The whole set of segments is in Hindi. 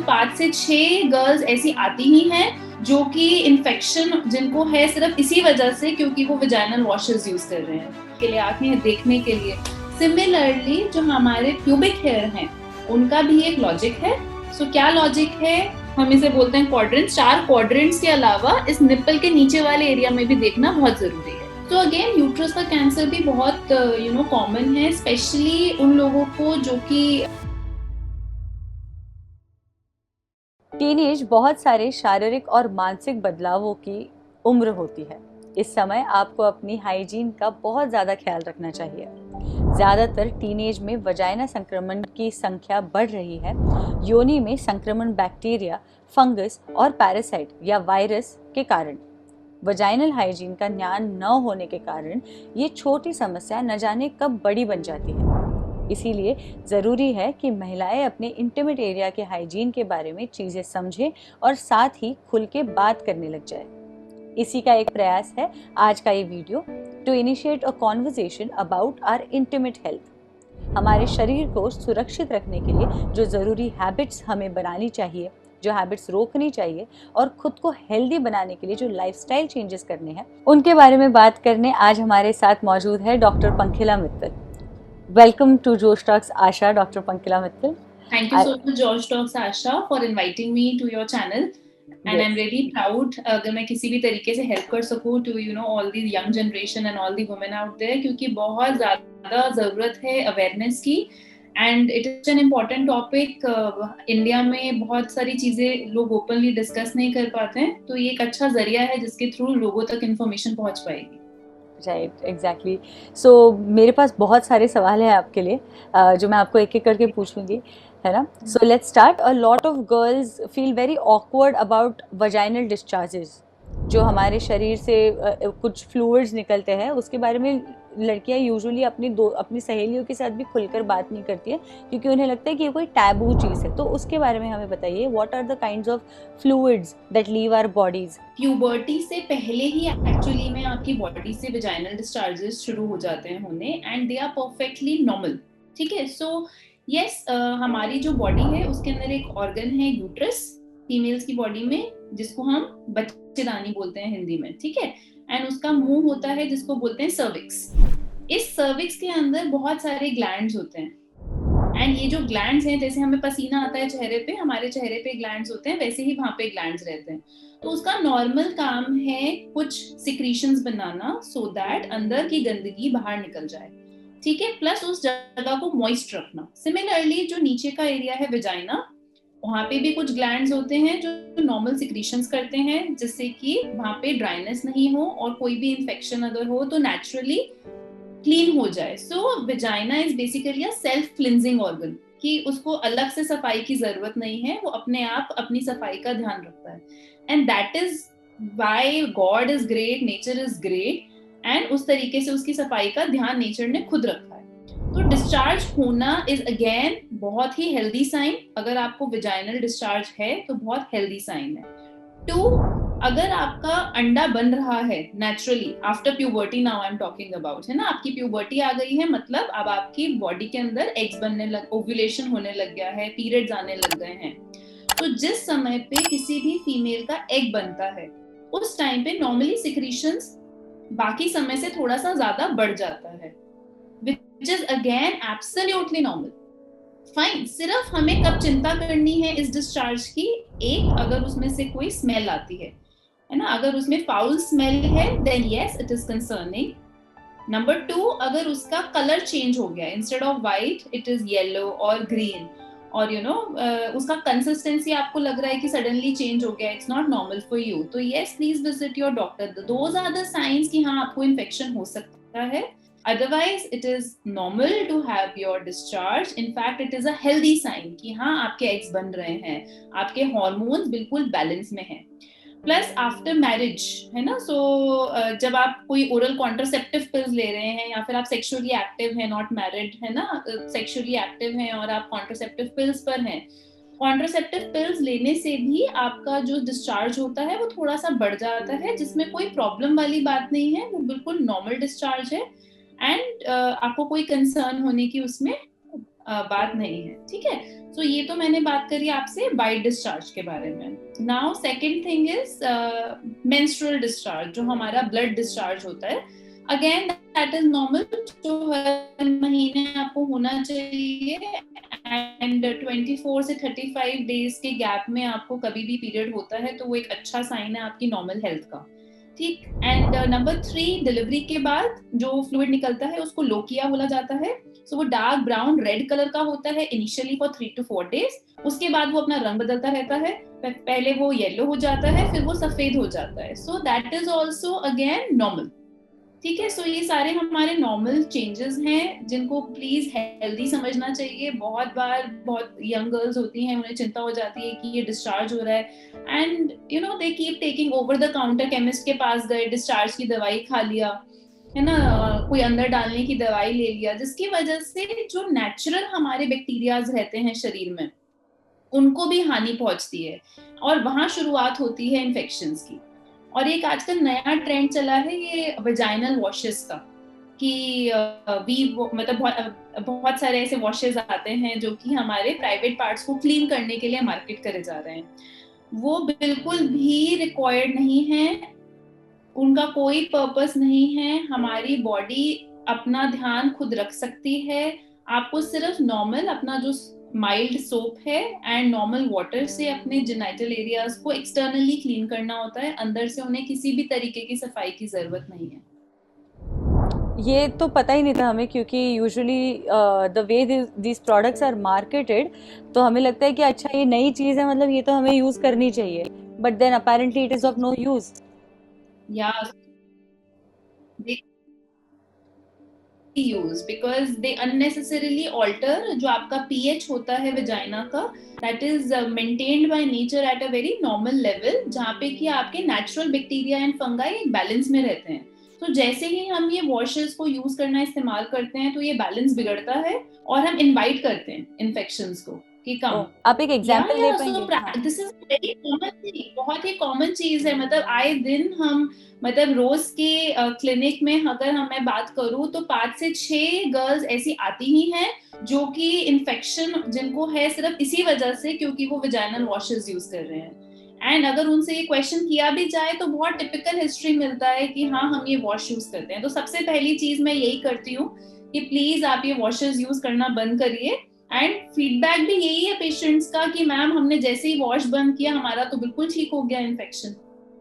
5 से 6 गर्ल्स ऐसी आती ही हैं जो कि इन्फेक्शन जिनको है सिर्फ इसी वजह से क्योंकि वो वेजाइनल वॉशेस यूज कर रहे हैं के लिए आती हैं देखने के लिए। सिमिलरली जो हमारे प्यूबिक हेयर हैं उनका भी एक लॉजिक है। सो क्या लॉजिक है, हम इसे बोलते हैं क्वाड्रेंट्स। 4 क्वाड्रेंट्स के अलावा इस निप्पल के नीचे वाले एरिया में भी देखना बहुत जरूरी है। तो अगेन यूट्रस का कैंसर भी बहुत कॉमन है, स्पेशली उन लोगों को जो कि टीनेज बहुत सारे शारीरिक और मानसिक बदलावों की उम्र होती है। इस समय आपको अपनी हाइजीन का बहुत ज़्यादा ख्याल रखना चाहिए। ज़्यादातर टीनेज में वजाइना संक्रमण की संख्या बढ़ रही है। योनि में संक्रमण बैक्टीरिया, फंगस और पैरासाइट या वायरस के कारण। वजाइनल हाइजीन का ज्ञान न होने के कारण ये छोटी समस्या न जाने कब बड़ी बन जाती है। इसीलिए ज़रूरी है कि महिलाएं अपने इंटीमेट एरिया के हाइजीन के बारे में चीज़ें समझें और साथ ही खुल के बात करने लग जाए। इसी का एक प्रयास है आज का ये video, to initiate a conversation about our intimate health. हमारे शरीर को सुरक्षित रखने के लिए जो ज़रूरी हैबिट्स हमें बनानी चाहिए, जो हैबिट्स रोकनी चाहिए और खुद को हेल्दी बनाने के लिए जो लाइफस्टाइल चेंजेस करने हैं, उनके बारे में बात करने आज हमारे साथ मौजूद है doctor Pankila Mittal. Welcome to Josh Talks Asha, Dr. Pankila Mittal. Thank you so much Josh Talks Asha for inviting me to your channel and I'm really proud अगर मैं किसी भी तरीके से हेल्प कर सकूं to all the young generation and all the women out there, क्योंकि बहुत ज़्यादा ज़रूरत है अवेयरनेस की and it is an important topic। India में बहुत सारी चीज़ें लोग ओपनली डिस्कस नहीं कर पाते हैं, तो ये एक अच्छा जरिया है जिसके थ्रू लोगों तक इन्फॉर्मेशन पहुंच पाएगी। Right, exactly. सो मेरे पास बहुत सारे सवाल हैं आपके लिए जो मैं आपको एक एक करके पूछूंगी, है ना। So let's start. A lot of girls feel very awkward about vaginal discharges. जो हमारे शरीर से कुछ फ्लूइड्स निकलते हैं उसके बारे में लड़कियां यूजुअली अपनी सहेलियों के साथ भी खुलकर बात नहीं करती है क्योंकि उन्हें लगता है कि ये कोई टैबू चीज़ है। तो उसके बारे में हमें बताइए, what are the kinds of fluids that leave our bodies. Puberty से पहले ही एक्चुअली में आपकी बॉडी से वेजाइनल डिस्चार्जेस शुरू हो जाते हैं होने and they are perfectly normal. ठीक है, सो यस, हमारी जो बॉडी है उसके अंदर एक ऑर्गन है यूट्रस, फीमेल्स की बॉडी में, जिसको हम बच्चेदानी बोलते हैं हिंदी में। ठीक है, एंड उसका मुंह होता है जिसको बोलते हैं सर्विक्स। इस सर्विक्स के अंदर बहुत सारे ग्लैंड्स होते हैं एंड ये जो ग्लैंड्स हैं, जैसे हमें पसीना आता है चेहरे पे, हमारे चेहरे पे ग्लैंड्स होते हैं, वैसे ही वहां पे ग्लैंड्स रहते हैं। तो उसका नॉर्मल काम है कुछ सिक्रीशंस बनाना सो दैट अंदर की गंदगी बाहर निकल जाए। ठीक है, प्लस उस जगह को मॉइस्ट रखना। सिमिलरली जो नीचे का एरिया है वेजाइना, वहां पे भी कुछ ग्लैंड्स होते हैं जो नॉर्मल सिक्रीशंस करते हैं जिससे कि वहां पे ड्राइनेस नहीं हो और कोई भी इंफेक्शन अगर हो तो नेचुरली क्लीन हो जाए। So vagina is basically a self cleansing organ, कि उसको अलग से सफाई की जरूरत नहीं है, वो अपने आप अपनी सफाई का ध्यान रखता है। And that is why God is great, nature is great, and उस तरीके से उसकी सफाई का ध्यान नेचर ने खुद रखा है। तो डिस्चार्ज होना इज अगेन बहुत ही हेल्दी साइन। अगर आपको वेजाइनल डिस्चार्ज है तो बहुत हेल्दी साइन है। 2, अगर आपका अंडा बन रहा है naturally after puberty, now I am talking about, है ना, आपकी प्यूबर्टी आ गई है, मतलब अब आपकी बॉडी के अंदर एग्स बनने लग, ओव्यूलेशन होने लग गया है, पीरियड्स आने लग गए हैं। तो जिस समय पे किसी भी फीमेल का एग बनता है उस टाइम पे नॉर्मली सिक्रीशंस बाकी समय से थोड़ा सा ज्यादा बढ़ जाता है, which is again absolutely normal, fine. सिर्फ हमें कब चिंता करनी है इस डिस्चार्ज की, एक, अगर उसमें से कोई स्मेल आती है ना, अगर उसमें फाउल स्मेल है then yes it is concerning. Number 2, अगर उसका कलर चेंज हो गया, instead of white it is yellow और ग्रीन, और उसका कंसिस्टेंसी आपको लग रहा है कि सडनली चेंज हो गया, it's not normal for you, तो yes please visit your doctor. Those are the science कि हाँ आपको इन्फेक्शन हो सकता है। Otherwise, it is normal to have your discharge. In fact, it is a healthy sign कि हाँ आपके एग्स बन रहे हैं, आपके हार्मोन्स बिल्कुल बैलेंस में हैं। प्लस आफ्टर मैरिज, है ना, सो जब आप कोई ओरल कॉन्ट्रासेप्टिव पिल्स ले रहे हैं या फिर आप सेक्सुअली एक्टिव हैं, नॉट मैरिड, है ना, सेक्सुअली एक्टिव हैं और आप कॉन्ट्रासेप्टिव पिल्स पर हैं, कॉन्ट्रासेप्टिव पिल्स लेने से भी आपका जो डिस्चार्ज होता है वो थोड़ा सा बढ़ जाता है, जिसमें कोई प्रॉब्लम वाली बात नहीं है, वो बिल्कुल नॉर्मल डिस्चार्ज है एंड आपको कोई कंसर्न होने की उसमें बात नहीं है। ठीक है, सो ये तो मैंने बात करी आपसे वाइट डिस्चार्ज के बारे में. Now second thing is menstrual discharge, जो हमारा ब्लड डिस्चार्ज होता है. अगेन दैट इज नॉर्मल, जो हर महीने आपको होना चाहिए, एंड 24 से 35 डेज के गैप में आपको कभी भी पीरियड होता है तो वो एक अच्छा साइन है आपकी नॉर्मल हेल्थ का. ठीक. एंड नंबर 3, डिलीवरी के बाद जो फ्लूइड निकलता है उसको लोकिया बोला जाता है. सो वो डार्क ब्राउन रेड कलर का होता है इनिशियली फॉर 3 to 4 days. उसके बाद वो अपना रंग बदलता रहता है. पहले वो येलो हो जाता है, फिर वो सफेद हो जाता है. So that is also again normal. ठीक है. सो ये सारे हमारे नॉर्मल चेंजेस हैं जिनको प्लीज हेल्दी समझना चाहिए. बहुत बार बहुत यंग गर्ल्स होती हैं, उन्हें चिंता हो जाती है कि ये डिस्चार्ज हो रहा है, and you know they keep taking over the counter. Chemist के पास गए, डिस्चार्ज की दवाई खा लिया, है ना, कोई अंदर डालने की दवाई ले लिया, जिसकी वजह से जो नेचुरल हमारे बैक्टीरियाज रहते हैं शरीर में उनको भी हानि पहुंचती है, और वहां शुरुआत होती है इन्फेक्शंस की. और एक आजकल नया ट्रेंड चला है ये वेजाइनल वॉशेस का, कि मतलब बहुत सारे ऐसे वॉशेस आते हैं जो कि हमारे प्राइवेट पार्ट्स को क्लीन करने के लिए मार्केट करे जा रहे हैं. वो बिल्कुल भी रिक्वायर्ड नहीं है, उनका कोई पर्पस नहीं है. हमारी बॉडी अपना ध्यान खुद रख सकती है. आपको सिर्फ नॉर्मल अपना जो माइल्ड सोप है एंड नॉर्मल वाटर से अपने जेनिटल एरियाज को एक्सटर्नली क्लीन करना होता है. अंदर से उन्हें किसी भी तरीके की सफाई की जरूरत नहीं है. ये तो पता ही नहीं था हमें, क्योंकि usually the way this products are marketed, तो हमें लगता है कि अच्छा ये नई चीज़ है, मतलब ये तो हमें यूज़ करनी चाहिए, but then apparently it is of no use. या use because they unnecessarily alter जो आपका पीएच होता है वेजाइना का, that is maintained by nature at a very normal level, जहाँ पे कि आपके नेचुरल बैक्टीरिया एंड फंगाई एक बैलेंस में रहते हैं. तो जैसे ही हम ये वॉशेस को यूज करना इस्तेमाल करते हैं तो ये बैलेंस बिगड़ता है और हम इनवाइट करते हैं इन्फेक्शंस को कि कम. आप एक एग्जांपल दे पाएंगे? This is very common thing, बहुत ही कॉमन चीज है. मतलब आए दिन हम, मतलब रोज के क्लिनिक में अगर मैं बात करूं तो 5 से 6 गर्ल्स ऐसी आती ही हैं जो कि इन्फेक्शन जिनको है सिर्फ इसी वजह से क्योंकि वो वेजाइनल वॉशेस यूज कर रहे हैं. एंड अगर उनसे ये क्वेश्चन किया भी जाए तो बहुत टिपिकल हिस्ट्री मिलता है कि हाँ हम ये वॉश यूज करते हैं. तो सबसे पहली चीज मैं यही करती हूँ कि प्लीज आप ये वॉशेस यूज करना बंद करिए. एंड फीडबैक भी यही है पेशेंट्स का कि मैम हमने जैसे ही वॉश बंद किया हमारा तो बिल्कुल ठीक हो गया infection.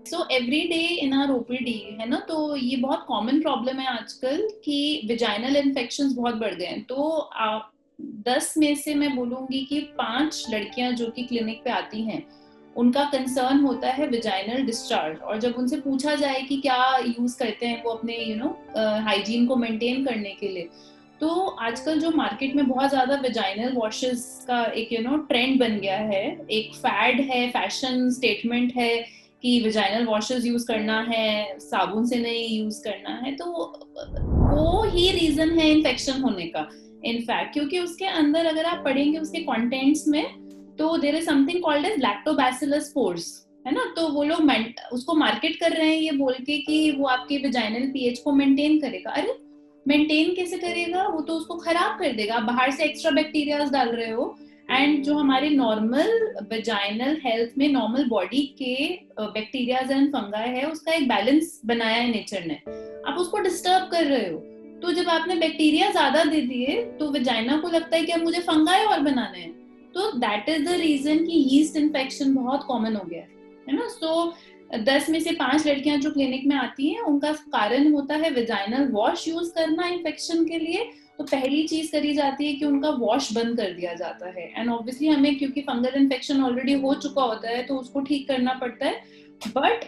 So every day in our OPD, है ना, तो ये बहुत कॉमन प्रॉब्लम है आजकल कि विजाइनल इन्फेक्शंस बहुत बढ़ गए हैं. तो आप 10 में से मैं बोलूंगी कि 5 लड़कियां जो कि क्लिनिक पे आती हैं उनका कंसर्न होता है विजाइनल डिस्चार्ज. और जब उनसे पूछा जाए कि क्या यूज करते हैं वो अपने हाइजीन को मेंटेन करने के लिए, तो आजकल जो मार्केट में बहुत ज्यादा वेजाइनल वॉशेस का एक ट्रेंड बन गया है, एक फैड है, फैशन स्टेटमेंट है कि वेजाइनल वॉशेस यूज करना है, साबुन से नहीं यूज करना है. तो वो ही रीजन है इन्फेक्शन होने का इनफैक्ट, क्योंकि उसके अंदर अगर आप पढ़ेंगे उसके कंटेंट्स में तो there is something called as lactobacillus spores, है ना. तो वो लोग उसको मार्केट कर रहे हैं ये बोल के कि वो आपके वेजाइनल पीएच को मेंटेन करेगा. अरे मेंटेन कैसे करेगा, वो तो उसको खराब कर देगा. बाहर से एक्स्ट्रा बैक्टीरियाज डाल रहे हो, एंड जो हमारे नॉर्मल वेजाइनल हेल्थ में नॉर्मल बॉडी के बैक्टीरियाज एंड फंगाई है उसका एक बैलेंस बनाया है नेचर ने, आप उसको डिस्टर्ब कर रहे हो. तो जब आपने बैक्टीरिया ज्यादा दे दिए तो वेजाइना को लगता है कि अब मुझे फंगाई और बनाने हैं. तो दैट इज द रीजन कि यीस्ट इन्फेक्शन बहुत कॉमन हो गया है ना. सो 10 में से 5 लड़कियां जो क्लिनिक में आती हैं उनका कारण होता है वेजाइनल वॉश यूज करना इन्फेक्शन के लिए. तो पहली चीज करी जाती है कि उनका वॉश बंद कर दिया जाता है. एंड ऑब्वियसली हमें क्योंकि फंगल इन्फेक्शन ऑलरेडी हो चुका होता है तो उसको ठीक करना पड़ता है. बट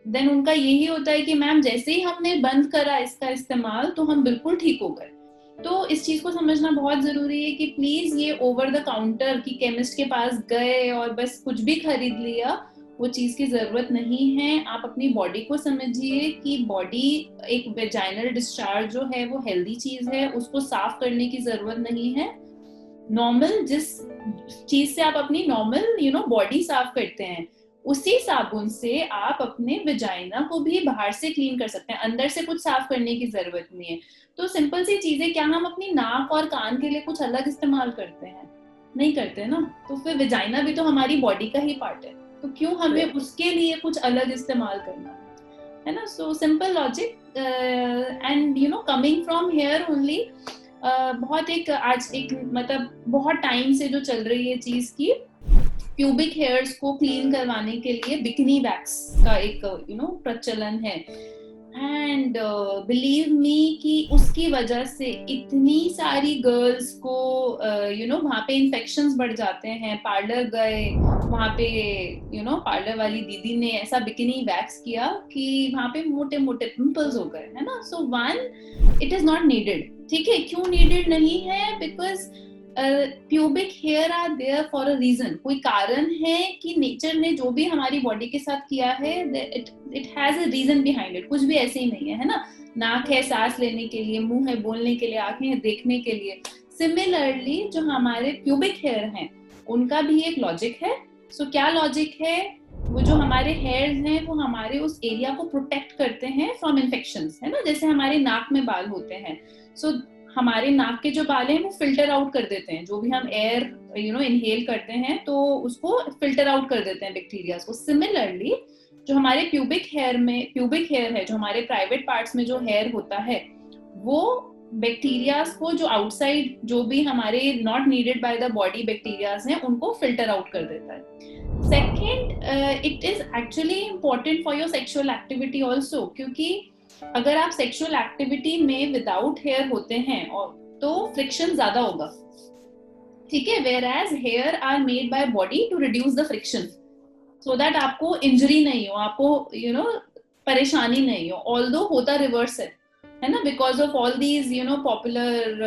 देन उनका यही होता है कि मैम जैसे ही हमने बंद करा इसका इस्तेमाल तो हम बिल्कुल ठीक हो गए. तो इस चीज को समझना बहुत जरूरी है कि प्लीज ये ओवर द काउंटर की केमिस्ट के पास गए और बस कुछ भी खरीद लिया, वो चीज की जरूरत नहीं है. आप अपनी बॉडी को समझिए कि बॉडी एक वेजाइनल डिस्चार्ज जो है वो हेल्दी चीज है, उसको साफ करने की जरूरत नहीं है. नॉर्मल जिस चीज से आप अपनी नॉर्मल बॉडी साफ करते हैं उसी साबुन से आप अपने वेजाइना को भी बाहर से क्लीन कर सकते हैं, अंदर से कुछ साफ करने की जरूरत नहीं है. तो सिंपल सी चीजें, क्या हम अपनी नाक और कान के लिए कुछ अलग इस्तेमाल करते हैं? नहीं करते ना, तो फिर विजाइना भी तो हमारी बॉडी का ही पार्ट है, तो क्यों हमें उसके लिए कुछ अलग इस्तेमाल करना है ना। So simple logic and you know coming from here only, बहुत एक आज एक मतलब बहुत टाइम से जो चल रही है चीज की, प्यूबिक हेयर्स को क्लीन करवाने के लिए बिकनी वैक्स का एक यू नो प्रचलन है। एंड बिलीव मी कि उसकी वजह से इतनी सारी गर्ल्स को यू नो वहाँ पे इन्फेक्शंस बढ़ जाते हैं। पार्लर गए, वहाँ पे यू नो पार्लर वाली दीदी ने ऐसा बिकिनी वैक्स किया कि वहाँ पे मोटे मोटे पिंपल्स हो गए, है ना। So one, it is not needed. ठीक है, क्यों नीडेड नहीं है? Because pubic hair are there for a reason. कोई कारण है कि नेचर ने जो भी हमारी बॉडी के साथ किया है, it has a reason behind it. कुछ भी ऐसे ही नहीं है ना। नाक है सांस लेने के लिए, मुंह है बोलने के लिए, आंखें हैं देखने के लिए। सिमिलरली जो हमारे प्यूबिक हेयर हैं उनका भी एक लॉजिक है। सो क्या लॉजिक है? वो जो हमारे हेयर्स हैं वो हमारे उस एरिया को प्रोटेक्ट करते हैं फ्रॉम इन्फेक्शंस, है ना। जैसे हमारे नाक में बाल होते हैं, सो हमारे नाक के जो बाल हैं वो फिल्टर आउट कर देते हैं, जो भी हम एयर यू नो इनहेल करते हैं तो उसको फिल्टर आउट कर देते हैं बैक्टीरिया को। सिमिलरली जो हमारे प्यूबिक हेयर है, जो हमारे प्राइवेट पार्ट्स में जो हेयर होता है, वो बैक्टीरियाज को जो आउटसाइड जो भी हमारे not needed by the body bacterias हैं उनको फिल्टर आउट कर देता है। Second, it is actually important for your sexual activity also, क्योंकि अगर आप सेक्सुअल एक्टिविटी में विदाउट हेयर होते हैं और तो फ्रिक्शन ज्यादा होगा। ठीक है, whereas hair are made by body to reduce the friction, so that आपको इंजरी नहीं हो, आपको यू नो परेशानी नहीं हो। ऑल्दो होता रिवर्स है ना, because of all these you know popular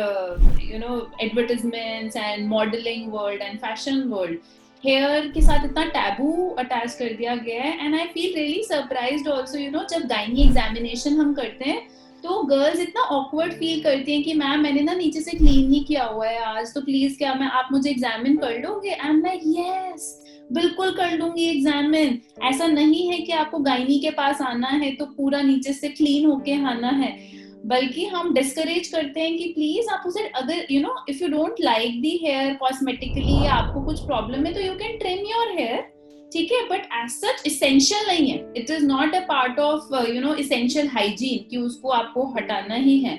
you know advertisements and modelling world and fashion world, hair के साथ इतना टैबू अटैच कर दिया गया है। And I feel really surprised also, you know जब गायनी एग्जामिनेशन हम करते हैं तो गर्ल्स इतना ऑकवर्ड फील करती हैं कि मैम मैंने ना नीचे से क्लीन नहीं किया हुआ है आज, तो प्लीज क्या मैं आप मुझे एग्जामिन कर लोगे? आई एम लाइक यस, बिल्कुल कर लूंगी एग्जामिन। ऐसा नहीं है कि आपको गायनी के पास आना है तो पूरा नीचे से क्लीन होके आना है, बल्कि हम डिस्करेज करते हैं कि प्लीज आप उसे, अगर you know if you don't like the hair cosmetically, आपको कुछ प्रॉब्लम है तो you can trim your hair. ठीक है, बट एज सच इसेंशियल नहीं है। It is not a part of you know essential hygiene कि उसको आपको हटाना ही है।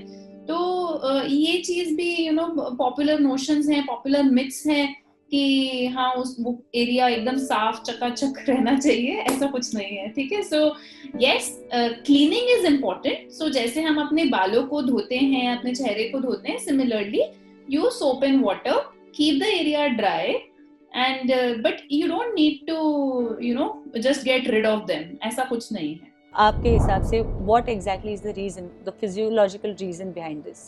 तो ये चीज भी यू नो पॉपुलर नोशंस हैं, पॉपुलर मिथ्स हैं कि हाँ उस एरिया एकदम साफ चकाचक रहना चाहिए, ऐसा कुछ नहीं है। ठीक है, so yes, cleaning is important. So जैसे हम अपने बालों को धोते हैं, अपने चेहरे को धोते हैं, similarly use soap and water, keep the area dry, and but you don't need to you know just get rid of them, ऐसा कुछ नहीं है। आपके हिसाब से what exactly is the reason, the physiological reason behind this?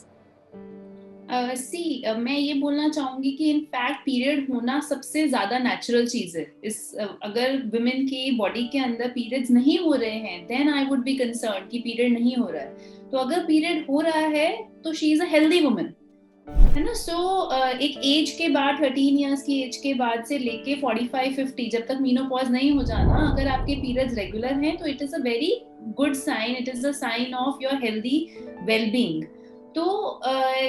मैं ये बोलना चाहूंगी कि इनफैक्ट पीरियड होना सबसे ज्यादा नेचुरल चीज है। अगर वुमेन की बॉडी के अंदर पीरियड्स नहीं हो रहे हैं then I would be concern कि पीरियड नहीं हो रहा है। तो अगर पीरियड हो रहा है तो she is a healthy women, है ना। सो एक एज के बाद 13 इयर्स की एज के बाद से लेके 45-50 जब तक मीनोपॉज नहीं हो जाना, अगर आपके पीरियड्स रेगुलर हैं तो it is a very good sign, it is a sign of your healthy wellbeing. तो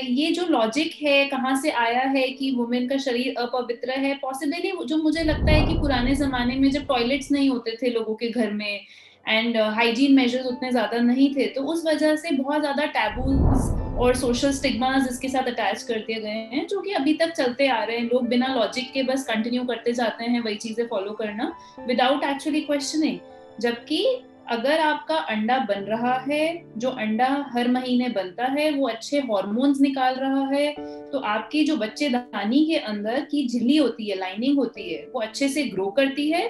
ये जो लॉजिक है कहाँ से आया है कि वुमेन का शरीर अपवित्र है, पॉसिबली जो मुझे लगता है कि पुराने जमाने में जब टॉयलेट्स नहीं होते थे लोगों के घर में एंड हाइजीन मेजर्स उतने ज्यादा नहीं थे, तो उस वजह से बहुत ज्यादा टैबूज और सोशल स्टिग्मास इसके साथ अटैच कर दिए गए हैं, जो कि अभी तक चलते आ रहे हैं। लोग बिना लॉजिक के बस कंटिन्यू करते जाते हैं वही चीजें फॉलो करना विदाउट एक्चुअली क्वेश्चनिंग। जबकि अगर आपका अंडा बन रहा है, जो अंडा हर महीने बनता है वो अच्छे हार्मोन्स निकाल रहा है, तो आपकी जो बच्चेदानी के अंदर की झिल्ली होती है, लाइनिंग होती है, वो अच्छे से ग्रो करती है।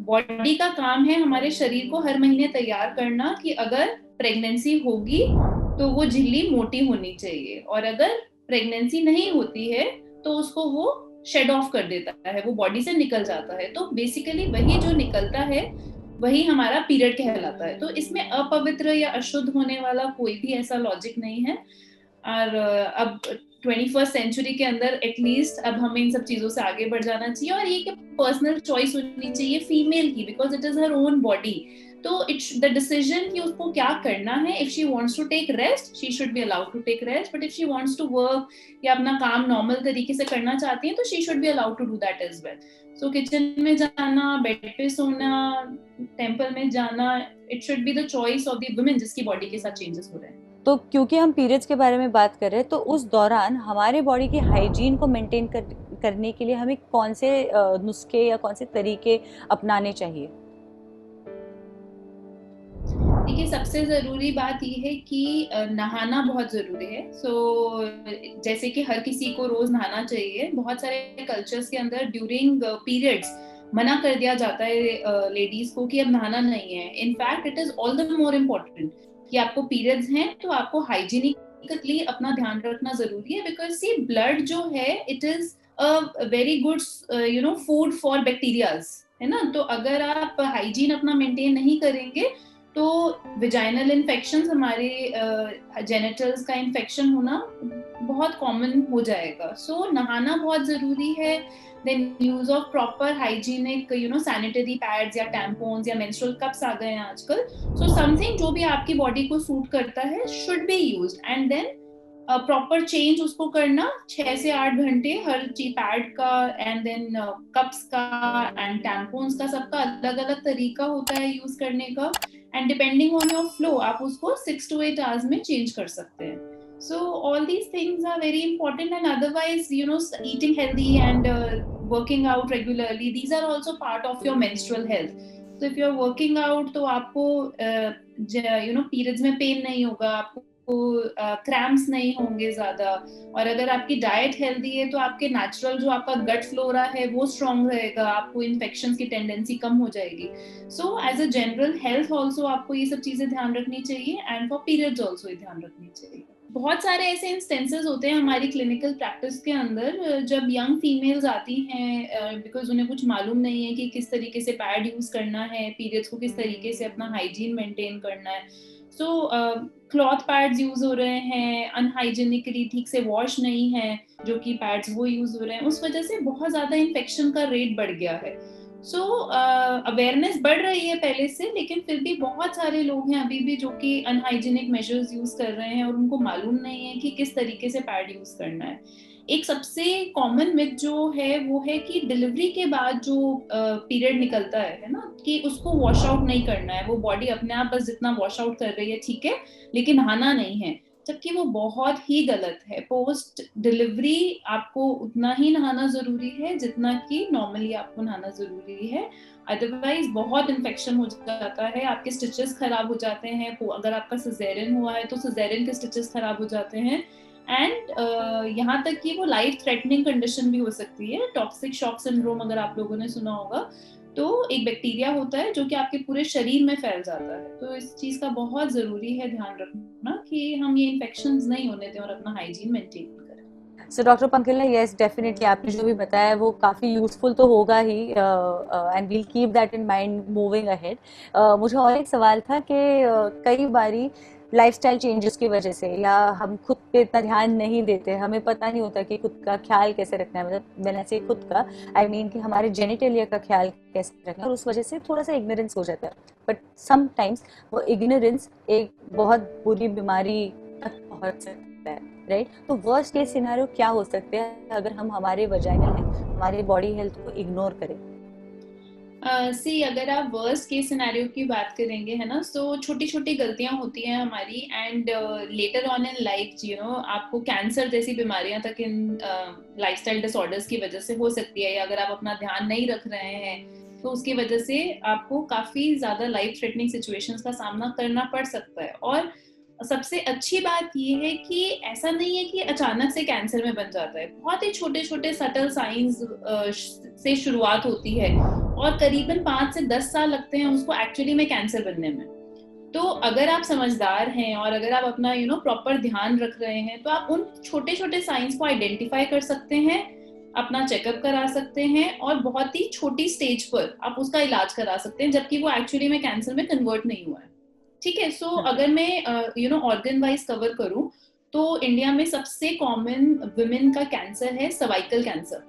बॉडी का काम है हमारे शरीर को हर महीने तैयार करना कि अगर प्रेगनेंसी होगी तो वो झिल्ली मोटी होनी चाहिए, और अगर प्रेगनेंसी नहीं होती है तो उसको वो शेड ऑफ कर देता है, वो बॉडी से निकल जाता है। तो बेसिकली वही जो निकलता है वही हमारा पीरियड कहलाता है। तो इसमें अपवित्र या अशुद्ध होने वाला कोई भी ऐसा लॉजिक नहीं है। और अब 21st सेंचुरी के अंदर एटलीस्ट अब हमें इन सब चीजों से आगे बढ़ जाना चाहिए, और ये कि पर्सनल चॉइस होनी चाहिए फीमेल की, because it is her own body. तो इट्स द डिसीजन कि उसको क्या करना है। If she wants to take rest, she should be allowed to take rest, but if she wants to work या अपना काम नॉर्मल तरीके से करना चाहती है तो she should be allowed to do that as well. So kitchen में जाना, बेड पे सोना, टेम्पल में जाना, it should be the choice of the women जिसकी बॉडी के साथ चेंजेस हो रहे हैं। तो क्योंकि हम पीरियड्स के बारे में बात कर रहे हैं, तो उस दौरान हमारे बॉडी की हाइजीन को मेंटेन करने के लिए हमें कौन से नुस्खे या कौन से तरीके अपनाने चाहिए? देखिए, सबसे जरूरी बात यह है कि नहाना बहुत जरूरी है। जैसे कि हर किसी को रोज नहाना चाहिए, बहुत सारे कल्चर्स के अंदर ड्यूरिंग पीरियड्स मना कर दिया जाता है लेडीज को कि अब नहाना नहीं है। In fact it is all the more important कि आपको पीरियड्स हैं तो आपको हाइजीनिकली अपना ध्यान रखना जरूरी है, बिकॉज सी ब्लड जो है it is a very good food for bacterias, है ना। तो अगर आप हाइजीन अपना मेंटेन नहीं करेंगे तो विजाइनल इन्फेक्शन, हमारे जेनिटल्स का इन्फेक्शन होना बहुत कॉमन हो जाएगा। सो नहाना बहुत जरूरी है। Then use of proper hygienic sanitary pads या टैम्पोन्स या मेंस्ट्रुअल कप्स आ गए हैं आजकल। सो समथिंग जो भी आपकी बॉडी को सूट करता है should be used, and then proper change उसको करना 6 से 8 घंटे हर चीज, पैड का एंड देन कप्स का एंड टैम्पोन्स का, सबका अलग अलग तरीका होता है यूज करने का, and depending on your flow आप उसको 6 to 8 आवर्स में चेंज कर सकते हैं। So all these things are very important, and otherwise eating healthy and working out regularly, these are also part of your menstrual health. So if you're working out तो आपको periods में पेन नहीं होगा, आपको क्रैम्प्स नहीं होंगे ज्यादा, और अगर आपकी डाइट हेल्दी है तो आपके नेचुरल जो आपका गट फ्लोरा है वो स्ट्रांग रहेगा, आपको इन्फेक्शंस की टेंडेंसी कम हो जाएगी। So as a general health also आपको ये सब चीजें ध्यान रखनी चाहिए, एंड फॉर पीरियड्स ऑल्सो ध्यान रखनी चाहिए। बहुत सारे ऐसे इंस्टेंसेस होते हैं हमारी क्लिनिकल प्रैक्टिस के अंदर जब यंग फीमेल्स आती हैं, बिकॉज उन्हें कुछ मालूम नहीं है कि किस तरीके से पैड यूज करना है, पीरियड्स को किस तरीके से अपना हाइजीन मेंटेन करना है। सो क्लॉथ पैड्स यूज हो रहे हैं अनहाइजीनिकली, ठीक से वॉश नहीं है जो कि पैड्स वो यूज हो रहे हैं, उस वजह से बहुत ज्यादा इन्फेक्शन का रेट बढ़ गया है। सो अवेयरनेस बढ़ रही है पहले से, लेकिन फिर भी बहुत सारे लोग हैं अभी भी जो कि अनहाइजीनिक मेजर्स यूज कर रहे हैं और उनको मालूम नहीं है कि किस तरीके से पैड यूज करना है। एक सबसे कॉमन मिथ जो है वो है कि डिलीवरी के बाद जो पीरियड निकलता है ना, कि उसको वॉश आउट नहीं करना है, वो बॉडी अपने आप बस जितना वॉश आउट कर रही है ठीक है, लेकिन नहाना नहीं है, जबकि वो बहुत ही गलत है। पोस्ट डिलीवरी आपको उतना ही नहाना जरूरी है जितना कि नॉर्मली आपको नहाना जरूरी है, अदरवाइज बहुत इन्फेक्शन हो जाता है, आपके स्टिचेस खराब हो जाते हैं। अगर आपका सिजेरियन हुआ है तो सिजेरियन के स्टिचेस खराब हो जाते हैं, एंड यहाँ तक कि वो लाइफ थ्रेटनिंग कंडीशन भी हो सकती है। टॉक्सिक शॉक सिंड्रोम अगर आप लोगों ने सुना होगा, तो एक बैक्टीरिया होता है जो कि आपके पूरे शरीर में फैल जाता है। तो इस चीज का बहुत जरूरी है ध्यान रखना कि हम ये इन्फेक्शंस नहीं होने दें और अपना हाइजीन मेंटेन करें। So doctor Pankila, yes definitely आपने जो भी बताया वो काफ़ी यूजफुल तो होगा ही, and we'll keep that in mind moving ahead. मुझे और एक सवाल था कि कई बारी लाइफस्टाइल चेंजेस की वजह से, या हम खुद पे इतना ध्यान नहीं देते, हमें पता नहीं होता कि खुद का ख्याल कैसे रखना है, मतलब मैंने से खुद का आई मीन कि हमारे जेनिटलिया का ख्याल कैसे रखना है, और उस वजह से थोड़ा सा इग्नोरेंस हो जाता है। बट समटाइम्स वो इग्नोरेंस एक बहुत बुरी बीमारी तक पहुंच सकता है, राइट? तो वर्स्ट केस सिनेरियो क्या हो सकते हैं अगर हम हमारे वजाइनल हेल्थ, हमारी बॉडी हेल्थ को इग्नोर करें? अगर आप वर्स्ट केस सिनेरियो की बात करेंगे, है ना, सो छोटी छोटी गलतियां होती हैं हमारी, and later on in life आपको कैंसर जैसी बीमारियां तक इन लाइफस्टाइल डिसऑर्डर्स की वजह से हो सकती है, या अगर आप अपना ध्यान नहीं रख रहे हैं तो उसकी वजह से आपको काफी ज्यादा लाइफ थ्रेटनिंग सिचुएशंस का सामना करना पड़ सकता है। और सबसे अच्छी बात ये है कि ऐसा नहीं है कि अचानक से कैंसर में बन जाता है, बहुत ही छोटे छोटे सटल साइंस से शुरुआत होती है, और करीबन 5 से 10 साल लगते हैं उसको एक्चुअली में कैंसर बनने में। तो अगर आप समझदार हैं और अगर आप अपना प्रॉपर ध्यान रख रहे हैं तो आप उन छोटे छोटे साइंस को आइडेंटिफाई कर सकते हैं, अपना चेकअप करा सकते हैं, और बहुत ही छोटी स्टेज पर आप उसका इलाज करा सकते हैं, जबकि वो एक्चुअली में कैंसर में कन्वर्ट नहीं हुआ है। ठीक है। सो अगर मैं ऑर्गन वाइज कवर करूं तो इंडिया में सबसे कॉमन वुमेन का कैंसर है सर्वाइकल कैंसर,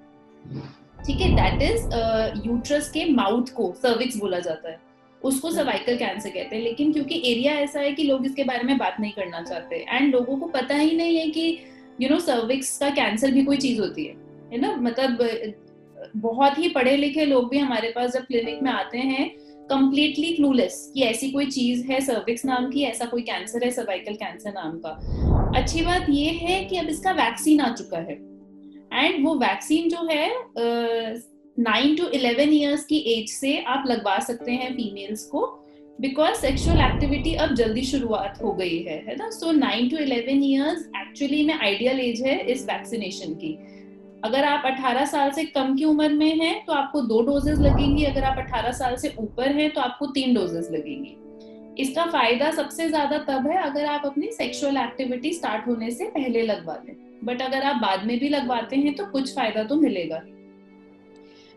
ठीक है। दैट इज यूट्रस के माउथ को सर्विक्स बोला जाता है, उसको सर्वाइकल कैंसर कहते हैं। लेकिन क्योंकि एरिया ऐसा है कि लोग इसके बारे में बात नहीं करना चाहते, एंड लोगों को पता ही नहीं है कि सर्विक्स का कैंसर भी कोई चीज होती है ना। मतलब बहुत ही पढ़े लिखे लोग भी हमारे पास जब क्लिनिक में आते हैं कंप्लीटली क्लूलेस कि ऐसी कोई चीज है सर्विक्स नाम की, ऐसा कोई कैंसर है सर्वाइकल कैंसर नाम का। अच्छी बात ये है कि अब इसका वैक्सीन आ चुका है, एंड वो वैक्सीन जो है 9 to 11 ईयर्स की एज से आप लगवा सकते हैं फीमेल्स को, बिकॉज सेक्सुअल एक्टिविटी अब जल्दी शुरुआत हो गई है ना। सो 9 to 11 ईयर्स एक्चुअली में आइडियल एज है इस वैक्सीनेशन की। अगर आप 18 साल से कम की उम्र में हैं तो आपको 2 डोजेस लगेंगी, अगर आप 18 साल से ऊपर हैं तो आपको 3 डोजेस लगेंगी। इसका फायदा सबसे ज्यादा तब है अगर आप अपनी सेक्सुअल एक्टिविटी स्टार्ट होने से पहले लगवा लें, बट अगर आप बाद में भी लगवाते हैं तो कुछ फायदा तो मिलेगा।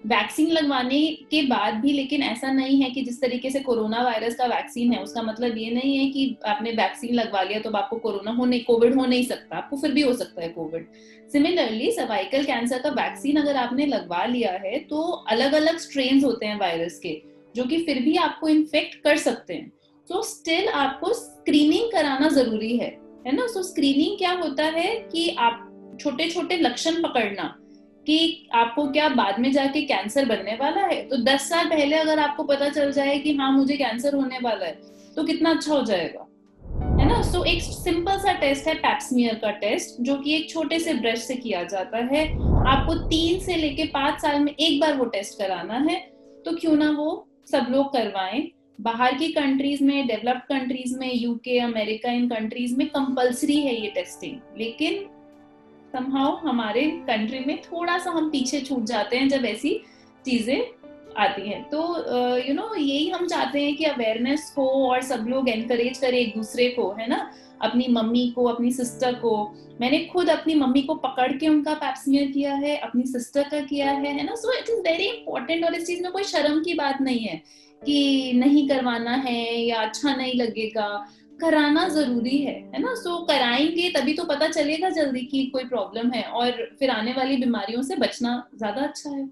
वैक्सीन लगवाने के बाद भी लेकिन ऐसा नहीं है कि जिस तरीके से कोरोना वायरस का वैक्सीन है उसका मतलब ये नहीं है कि आपने वैक्सीन लगवा लिया तो आपको कोविड हो नहीं सकता, आपको फिर भी हो सकता है कोविड। सिमिलरली सर्वाइकल कैंसर का वैक्सीन अगर आपने लगवा लिया है तो अलग अलग स्ट्रेन होते हैं वायरस के जो कि फिर भी आपको इन्फेक्ट कर सकते हैं। तो स्टिल आपको स्क्रीनिंग कराना जरूरी है ना। सो स्क्रीनिंग क्या होता है कि आप छोटे छोटे लक्षण पकड़ना कि आपको क्या बाद में जाके कैंसर बनने वाला है। तो 10 साल पहले अगर आपको पता चल जाए कि हाँ मुझे कैंसर होने वाला है तो कितना अच्छा हो जाएगा, है ना। सो एक सिंपल सा टेस्ट है पैप्समियर का टेस्ट, जो कि एक छोटे से ब्रश से किया जाता है। आपको 3 से लेके 5 साल में एक बार वो टेस्ट कराना है, तो क्यों ना वो सब लोग करवाएं। बाहर की कंट्रीज में, डेवलप्ड कंट्रीज में, यूके, अमेरिका, इन कंट्रीज में कंपल्सरी है ये टेस्टिंग, लेकिन समहाउ हमारे कंट्री में थोड़ा सा हम पीछे छूट जाते हैं जब ऐसी चीजें आती हैं। तो यही हम चाहते हैं कि अवेयरनेस हो और सब लोग एनकरेज करें एक दूसरे को, है ना। अपनी मम्मी को, अपनी सिस्टर को, मैंने खुद अपनी मम्मी को पकड़ के उनका पैप्समियर किया है, अपनी सिस्टर का किया है ना। So it is very important, और इस चीज में कोई शर्म की बात नहीं है कि नहीं करवाना है या अच्छा नहीं लगेगा, कराना जरूरी है ना। सो कराएंगे तभी तो पता चलेगा जल्दी कि कोई प्रॉब्लम है, और फिर आने वाली बीमारियों से बचना ज्यादा अच्छा है,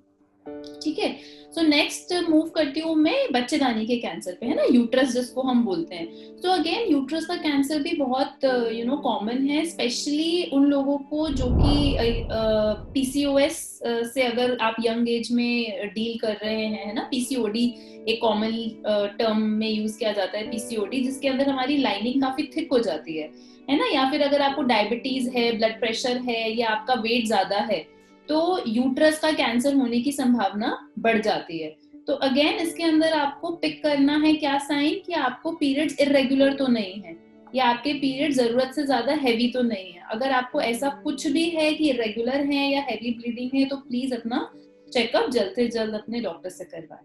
ठीक है। सो नेक्स्ट मूव करती हूँ मैं बच्चेदानी के कैंसर पे, है ना, यूट्रस जिसको हम बोलते हैं। सो अगेन यूट्रस का कैंसर भी बहुत कॉमन है, स्पेशली उन लोगों को जो कि पीसीओएस से अगर आप यंग एज में डील कर रहे हैं, है ना। पीसीओडी एक कॉमन टर्म में यूज किया जाता है, पीसीओडी, जिसके अंदर हमारी लाइनिंग काफी थिक हो जाती है ना। या फिर अगर आपको डायबिटीज है, ब्लड प्रेशर है, या आपका वेट ज्यादा है, तो यूट्रस का कैंसर होने की संभावना बढ़ जाती है। तो अगेन इसके अंदर आपको पिक करना है क्या साइन, कि आपको पीरियड्स इरेगुलर तो नहीं है, या आपके पीरियड जरूरत से ज्यादा हैवी तो नहीं है। अगर आपको ऐसा कुछ भी है कि इरेगुलर है या हैवी ब्लीडिंग है तो प्लीज अपना चेकअप जल्द से जल्द अपने डॉक्टर से करवाएं।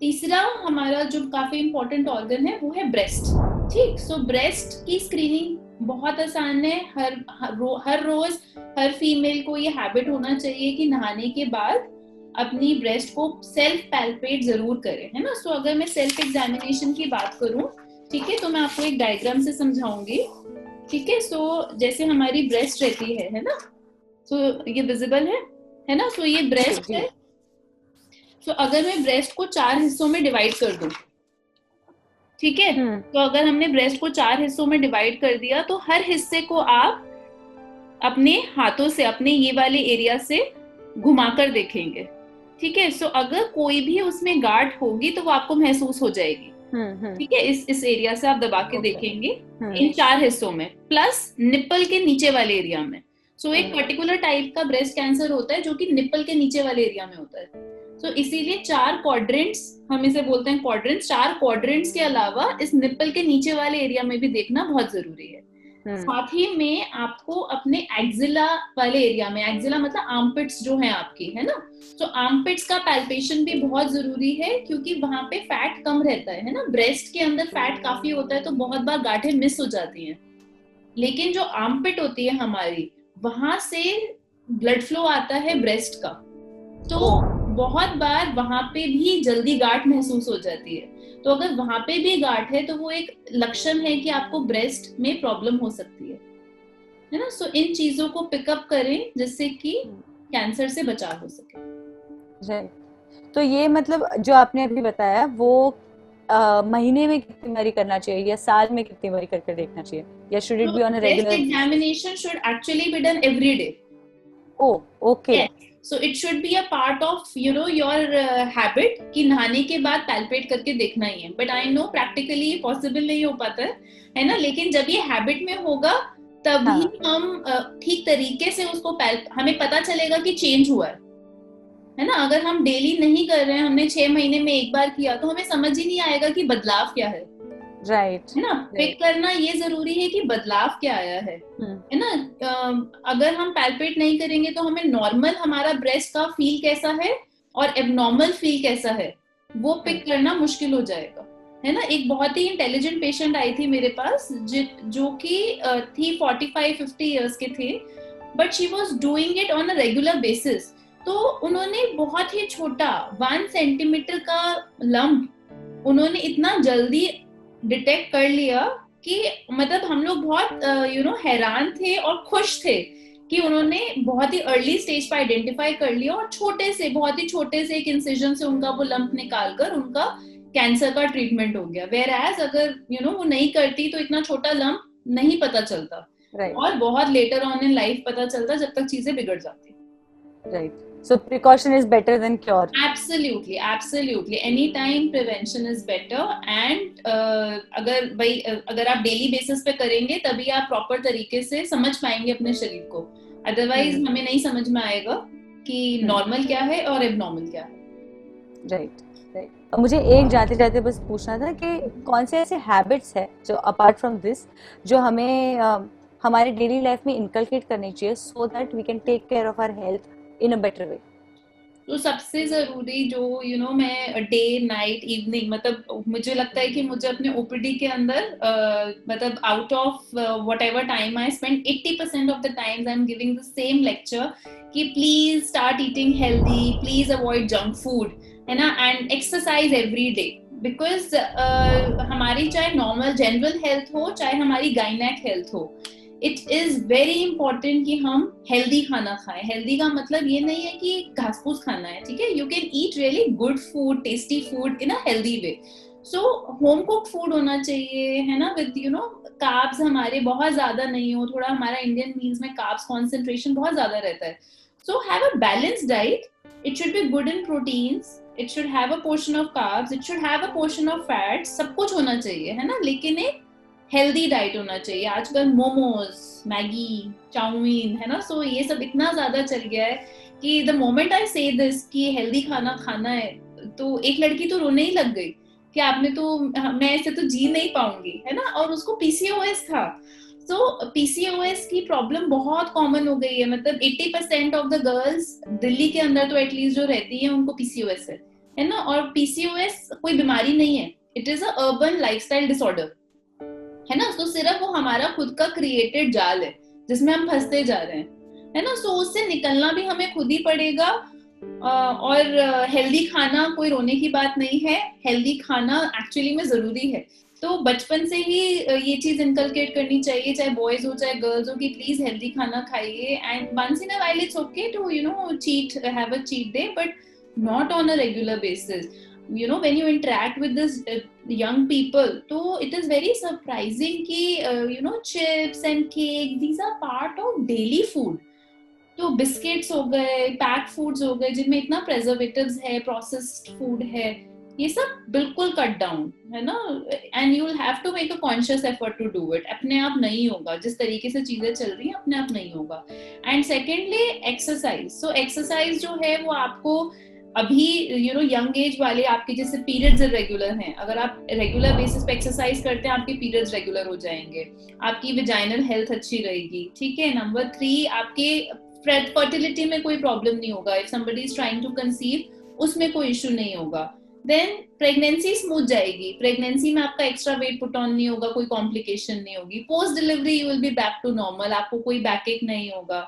तीसरा हमारा जो काफी इंपॉर्टेंट ऑर्गन है वो है ब्रेस्ट, ठीक। सो ब्रेस्ट की स्क्रीनिंग बहुत आसान है। हर रोज हर फीमेल को ये हैबिट होना चाहिए कि नहाने के बाद अपनी ब्रेस्ट को सेल्फ पैल्पेट जरूर करें, है ना। सो अगर मैं सेल्फ एग्जामिनेशन की बात करूं, ठीक है, तो मैं आपको एक डायग्राम से समझाऊंगी, ठीक है। सो जैसे हमारी ब्रेस्ट रहती है ना, सो ये विजिबल है ना। सो ये ब्रेस्ट है। सो अगर मैं ब्रेस्ट को 4 हिस्सों में डिवाइड कर दूं, ठीक है, तो अगर हमने ब्रेस्ट को 4 हिस्सों में डिवाइड कर दिया तो हर हिस्से को आप अपने हाथों से, अपने ये वाले एरिया से घुमाकर देखेंगे, ठीक है। सो अगर कोई भी उसमें गांठ होगी तो वो आपको महसूस हो जाएगी, ठीक है। इस एरिया से आप दबा के देखेंगे इन 4 हिस्सों में, प्लस निप्पल के नीचे वाले एरिया में। सो एक पर्टिकुलर टाइप का ब्रेस्ट कैंसर होता है जो कि निप्पल के नीचे वाले एरिया में होता है। सो इसीलिए 4 क्वाड्रेंट्स, हम इसे बोलते हैं क्वाड्रेंट्स, 4 क्वाड्रेंट्स के अलावा इस निप्पल के नीचे वाले एरिया में भी देखना बहुत जरूरी है। साथ ही में आपको अपने एक्जिला वाले एरिया में, एक्जिला मतलब आर्मपिट्स जो है आपकी, है ना, तो आर्मपिट्स का पैल्पेशन भी बहुत जरूरी है, क्योंकि वहां पे फैट कम रहता है ना। ब्रेस्ट के अंदर फैट काफी होता है तो बहुत बार गांठें मिस हो जाती हैं, लेकिन जो आर्मपिट होती है हमारी, वहां से ब्लड फ्लो आता है ब्रेस्ट का, तो बहुत बार वहां पे भी जल्दी गांठ महसूस हो जाती है। तो अगर वहां पे भी गांठ है तो वो एक लक्षण है कि आपको ब्रेस्ट में प्रॉब्लम हो सकती है, है ना. सो इन चीजों को पिकअप करें जिससे कि कैंसर से बचाव हो सके. राइट. तो ये मतलब जो आपने अभी बताया वो महीने में कितनी बारी करना चाहिए या साल में कितनी बारी करके देखना चाहिए, या should it So be on a breast regular basis? examination should actually be done every day. Oh, okay. Yes. So it should be a part of your habit कि नहाने के बाद पैल्पेट करके देखना ही है. But I know practically possible नहीं हो पाता है ना. लेकिन जब ये हैबिट में होगा तभी हम ठीक तरीके से उसको हमें पता चलेगा कि चेंज हुआ है ना. अगर हम डेली नहीं कर रहे हैं, हमने 6 महीने में एक बार किया, तो हमें समझ ही नहीं आएगा कि बदलाव क्या है. राइट. है ना. पिक करना ये जरूरी है कि बदलाव क्या आया है ना. अगर हम पैल्पेट नहीं करेंगे तो हमें नॉर्मल हमारा ब्रेस्ट का फील कैसा है और एबनॉर्मल फील कैसा है वो पिक करना मुश्किल हो जाएगा. है ना. एक बहुत ही इंटेलिजेंट पेशेंट आई थी मेरे पास जो कि थी 45-50 इयर्स के थे, but she was doing it on a regular basis. तो उन्होंने बहुत ही छोटा 1 सेंटीमीटर का लंप उन्होंने इतना जल्दी डिटेक्ट कर लिया कि मतलब हम लोग बहुत हैरान थे और खुश थे कि उन्होंने बहुत ही अर्ली स्टेज पर आइडेंटिफाई कर लिया और बहुत ही छोटे से एक इंसिजन से उनका वो लंप निकालकर उनका कैंसर का ट्रीटमेंट हो गया. वेयर एज अगर वो नहीं करती तो इतना छोटा लंप नहीं पता चलता. right. और बहुत लेटर ऑन इन लाइफ पता चलता जब तक चीजें बिगड़ जाती. Right. So precaution is better than cure. Absolutely. Anytime prevention is better. And अगर आप डेली बेसिस पे करेंगे तभी आप प्रॉपर तरीके से समझ पाएंगे अपने शरीर को. अदरवाइज हमें नहीं समझ में आएगा कि नॉर्मल क्या है और एबनॉर्मल क्या है. राइट. मुझे एक जाते जाते बस पूछना था कि कौन से ऐसे हैबिट्स है जो अपार्ट फ्रॉम दिस जो हमें हमारे डेली लाइफ में इनकलकेट करनी चाहिए so that we can take care of our health in a better way. तो सबसे जरूरी जो मैं डे नाइट इवनिंग मतलब मुझे लगता है कि मुझे अपने ओपीडी के अंदर मतलब out of whatever time I spend 80% of the times I am giving the same lecture कि please start eating healthy, please avoid junk food, है ना, and exercise every day. Because हमारी चाहे नॉर्मल जनरल हेल्थ हो चाहे हमारी गायनेक हेल्थ हो, इट इज वेरी इंपॉर्टेंट कि हम हेल्दी खाना खाएं. हेल्दी का मतलब ये नहीं है कि घास फूस खाना है, ठीक है. You can eat really good food, tasty food in a healthy way. So home cooked food होना चाहिए, है ना, विद कार्ब्स हमारे बहुत ज्यादा नहीं हो. थोड़ा हमारा इंडियन मील्स में कार्ब्स कॉन्सेंट्रेशन बहुत ज्यादा रहता है. So have a balanced diet. It should be good in proteins, it should have a portion of carbs, it should have a portion of fat. सब कुछ होना चाहिए, है ना, लेकिन एक हेल्दी डाइट होना चाहिए. आजकल मोमोज, मैगी, चाउमीन, है ना, सो ये सब इतना ज्यादा चल गया है कि द मोमेंट आई से दिस कि हेल्दी खाना खाना है तो एक लड़की तो रोने ही लग गई कि आपने तो, मैं ऐसे तो जी नहीं पाऊंगी, है ना. और उसको पीसीओएस था. सो पीसीओएस की प्रॉब्लम बहुत कॉमन हो गई है. मतलब 80% ऑफ द गर्ल्स दिल्ली के अंदर तो एटलीस्ट जो रहती है उनको पीसीओएस है ना. और पीसीओएस कोई बीमारी नहीं है, it is a urban lifestyle disorder, है ना. तो सिर्फ वो हमारा खुद का क्रिएटेड जाल है जिसमें हम फंसते जा रहे हैं, है ना. सो उससे निकलना भी हमें खुद ही पड़ेगा. और हेल्दी खाना कोई रोने की बात नहीं है. हेल्दी खाना एक्चुअली में जरूरी है. तो बचपन से ही ये चीज इनकलकेट करनी चाहिए, चाहे बॉयज हो चाहे गर्ल्स हो, कि प्लीज हेल्दी खाना खाइए. And once in a while it's okay to cheat, have a cheat day, but not on a regular basis. When you interact with this young people, so it is very surprising ki chips and cake, these are part of daily food. तो बिस्किट्स हो गए, पैक फूड्स हो गए जिनमें इतना प्रेजर्वेटिव्स है, प्रोसेस्ड फूड है, ये सब बिल्कुल कट डाउन, है ना. And you will have to make a conscious effort to do it. अपने आप नहीं होगा. जिस तरीके से चीजें चल रही हैं अपने आप नहीं होगा. And secondly exercise. So exercise जो है वो आपको अभी यंग एज वाले, आपके जैसे पीरियड्स इरेगुलर हैं, अगर आप रेगुलर बेसिस पे एक्सरसाइज करते हैं आपके पीरियड्स रेगुलर हो जाएंगे, आपकी विजाइनल हेल्थ अच्छी रहेगी, ठीक है. नंबर 3, आपके फर्टिलिटी में कोई प्रॉब्लम नहीं होगा. If somebody is trying to conceive उसमें कोई इशू नहीं होगा. देन प्रेगनेंसी स्मूथ जाएगी. प्रेगनेंसी में आपका एक्स्ट्रा वेट पुट ऑन नहीं होगा, कोई कॉम्प्लिकेशन नहीं होगी. Post delivery you will be back to normal, आपको कोई बैक एक नहीं होगा.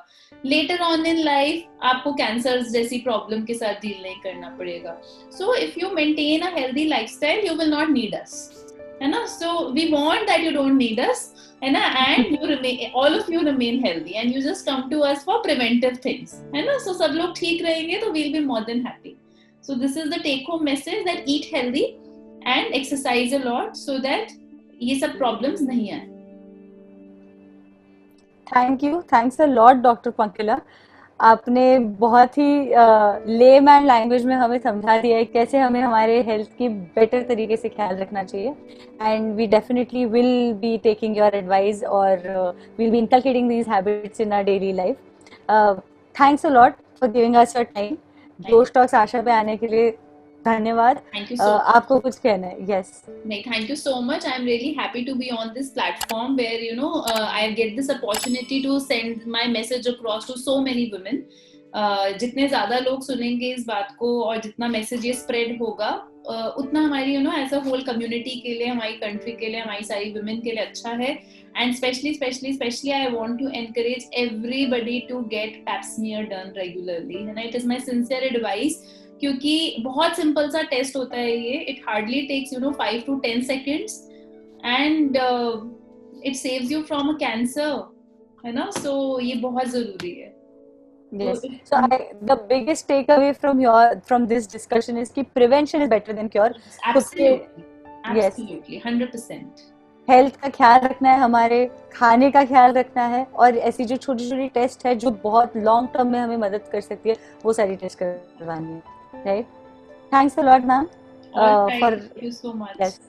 लेटर ऑन इन लाइफ आपको कैंसर जैसी प्रॉब्लम के साथ डील नहीं करना पड़ेगा. So if you maintain a healthy lifestyle you will not need us, है ना. So we want that you don't need us, है ना, and you remain, all of you remain healthy and you just come to us for preventive things, है ना. So सब लोग ठीक रहेंगे तो we'll be more than happy. So this is the take home message, that eat healthy and exercise a lot so that ये सब problems नहीं आए. Thank you, thanks a lot doctor Pankila. आपने बहुत ही लेमैन लैंग्वेज में हमें समझा दिया है कैसे हमें हमारे हेल्थ की बेटर तरीके से ख्याल रखना चाहिए. And we definitely will be taking your advice और will be inculcating these habits in our daily life. Thanks a lot for giving us your time. Josh Talks Aasha पे आने के लिए धन्यवाद. Thank you so much. आपको कुछ कहना है? यस. नहीं, thank you so much. I'm really happy to be on this platform where I get this opportunity to send my message across to so many women. जितने ज्यादा लोग सुनेंगे इस बात को और जितना मैसेज ये स्प्रेड होगा, उतना हमारी एज अ होल कम्युनिटी के लिए, हमारी कंट्री के लिए, हमारी सारी वुमेन के लिए अच्छा है. And specially I want to encourage everybody to get pap smear done regularly, है ना. It is my sincere advice, क्योंकि बहुत सिंपल सा टेस्ट होता है ये. It hardly takes 5 to 10 seconds and it saves you from a cancer, है ना. सो ये बहुत जरूरी है. Yes. So the biggest takeaway from this discussion is कि prevention is better than cure. Absolutely. Yes. Absolutely. 100%. Health का ख्याल रखना है, हमारे खाने का ख्याल रखना है, और ऐसी जो छोटी छोटी टेस्ट है जो बहुत लॉन्ग टर्म में हमें मदद कर सकती है, वो सारी टेस्ट करवानी है. Right. Thanks a lot ma'am. Thank you so much. Yes.